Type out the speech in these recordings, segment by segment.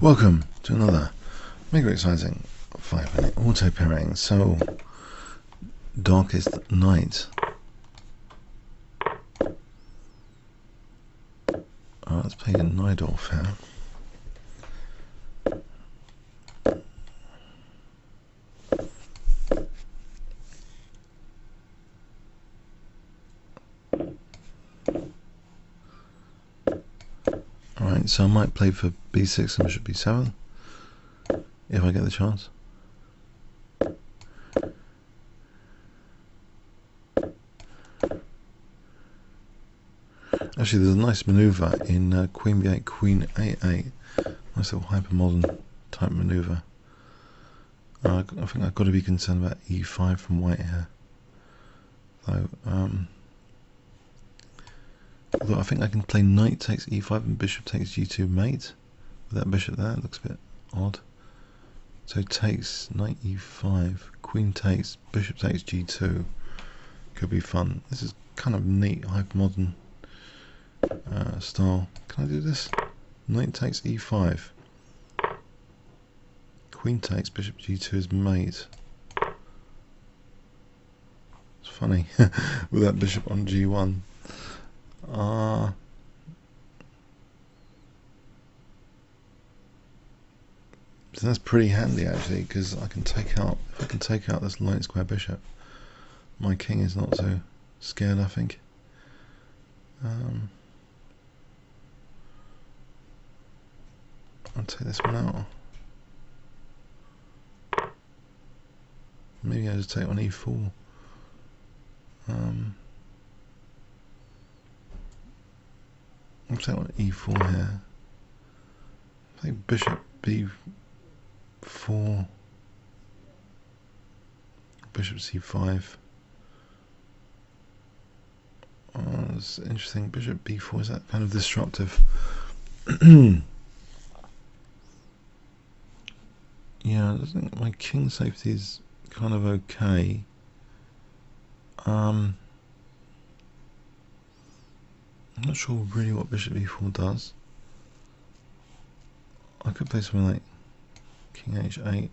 Welcome to another mega exciting 5-minute auto pairing. So, Darkest Knight. Let's play a Najdorf here. Alright, so I might play for B6 and bishop B7 if I get the chance. Actually, there's a nice maneuver in Queen B8, Queen A8. Nice little hyper-modern type maneuver. I think I've got to be concerned about E5 from white here. Though, although I think I can play knight takes E5 and bishop takes G2 mate. With that bishop there, it looks a bit odd. So takes knight E5, queen takes, bishop takes G2. Could be fun. This is kind of neat, hyper-modern style. Can I do this? Knight takes E5. Queen takes, bishop G2 is mate. It's funny with that bishop on G1. So that's pretty handy actually, because I can take out, if I can take out this light square bishop, my king is not so scared, I think. I'll take this one out. Maybe I'll just take on E4. I'll take on E4 here. I think bishop B4, bishop C5. It's interesting. Bishop B4, is that kind of disruptive? Yeah, I think my king safety is kind of okay. I'm not sure really what bishop E4 does. I could play something like king H8.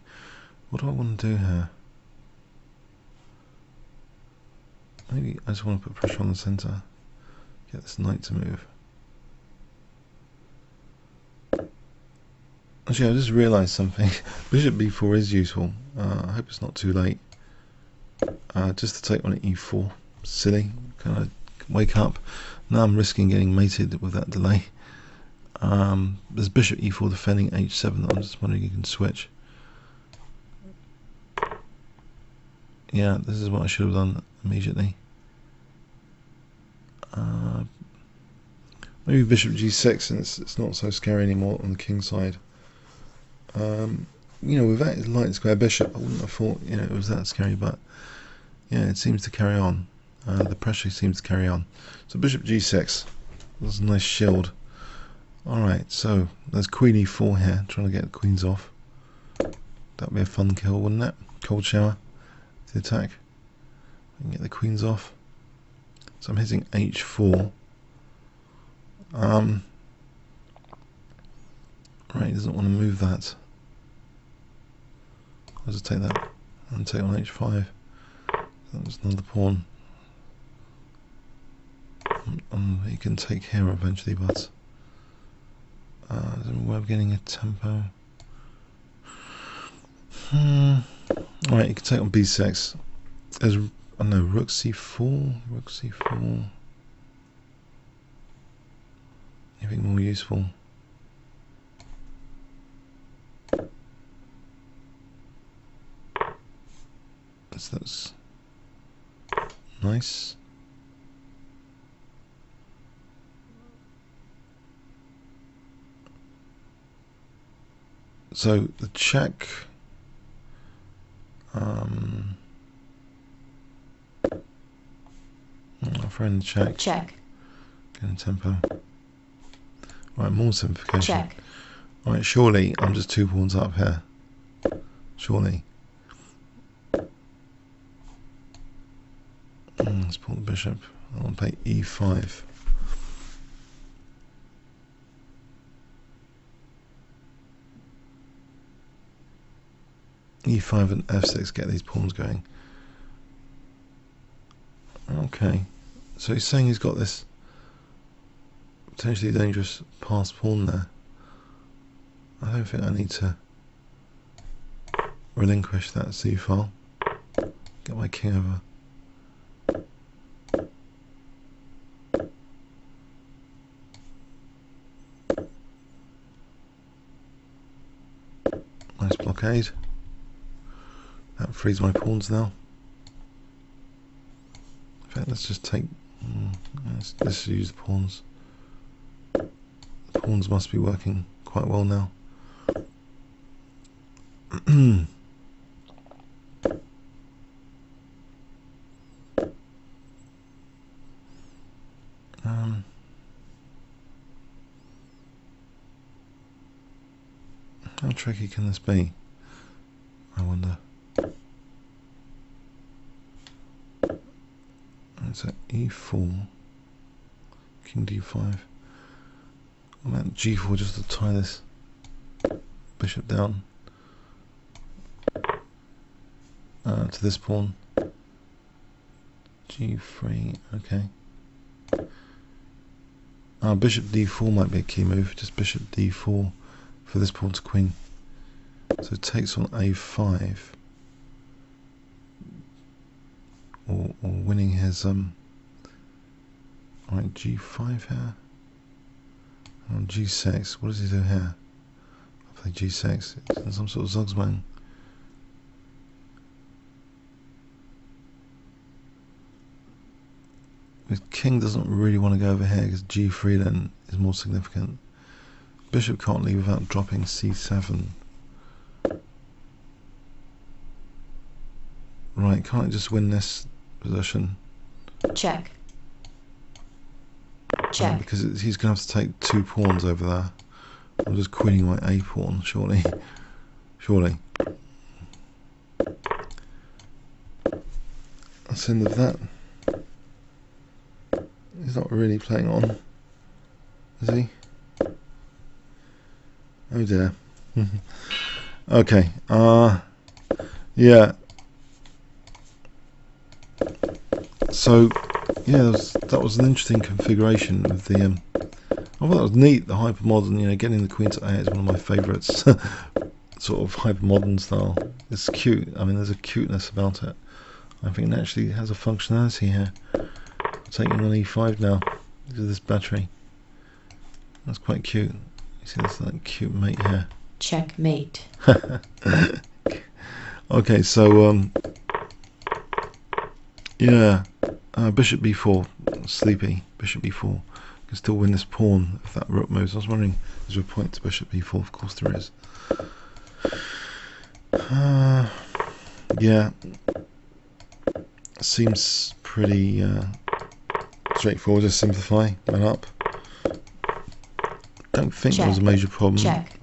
What do I want to do here? Maybe I just want to put pressure on the center. Get this knight to move. Actually, I just realised something. Bishop B4 is useful. I hope it's not too late. Just to take on E4. Silly. Kind of wake up. Now I'm risking getting mated with that delay. There's bishop E4 defending H7 that I'm just wondering you can switch. Yeah, this is what I should have done immediately. Maybe bishop G6, and it's not so scary anymore on the king side. You know, with that light square bishop, I wouldn't have thought, you know, it was that scary, but yeah, it seems to carry on. The pressure seems to carry on. So bishop G6, that's a nice shield. Alright, so there's queen E4 here, trying to get the queens off. That'd be a fun kill, wouldn't it? Cold shower to attack. I can get the queens off. So I'm hitting H4. Right, he doesn't want to move that. I'll just take that and take on H5. That was another pawn. He can take here eventually, but there's a way of getting a tempo. Alright, you can take on B6. There's, I don't know, rook C4, rook C4. Anything more useful? That's nice. So the check. Our friend check. Check. Getting tempo. Right, more simplification. Check. Right, surely I'm just 2 pawns up here. Surely. Let's pull the bishop. I want to play E5. E5 and F6 get these pawns going. Okay, so he's saying he's got this potentially dangerous passed pawn there. I don't think I need to relinquish that C file. Get my king over. Nice blockade. That frees my pawns now. In fact, let's just take. Let's use the pawns. The pawns must be working quite well now. How tricky can this be? I wonder. It's at E4, King D5. I'm at G4 just to tie this bishop down to this pawn. G3, okay. Bishop D4 might be a key move, just bishop D4 for this pawn to queen. So it takes on A5. Or winning his right, G5 here. On G6, what does he do here? I play G6, it's some sort of zugzwang. The king doesn't really want to go over here because G3 then is more significant. Bishop can't leave without dropping C7. Right, can't I just win this position? Check. Check. Because he's going to have to take 2 pawns over there. I'm just queening my A pawn, surely. Surely. That's the end of that. He's not really playing on, is he? Oh dear. Okay. Yeah. So, yeah, that was an interesting configuration of the. I thought that was neat. The hypermodern, you know, getting the queen to A is one of my favourites. Sort of hypermodern style. It's cute. I mean, there's a cuteness about it. I think it actually has a functionality here. I'm taking on E5 now because of this battery. That's quite cute. You see this like cute mate here. Checkmate. Okay, so yeah, bishop B4, sleepy. Bishop B4 can still win this pawn if that rook moves. I was wondering, is there a point to bishop B4? Of course there is. Yeah, seems pretty straightforward. Just simplify, man up. Don't think there was a major problem. Check.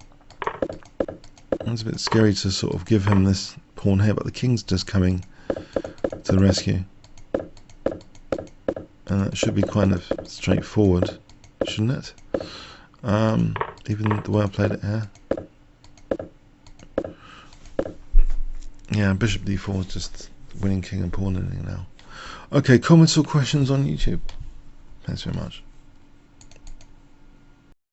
It's a bit scary to sort of give him this pawn here, but the king's just coming to the rescue. And that should be kind of straightforward, shouldn't it? Even the way I played it here. Yeah, bishop d4 is just winning king and pawn ending now. Okay, comments or questions on YouTube? Thanks very much.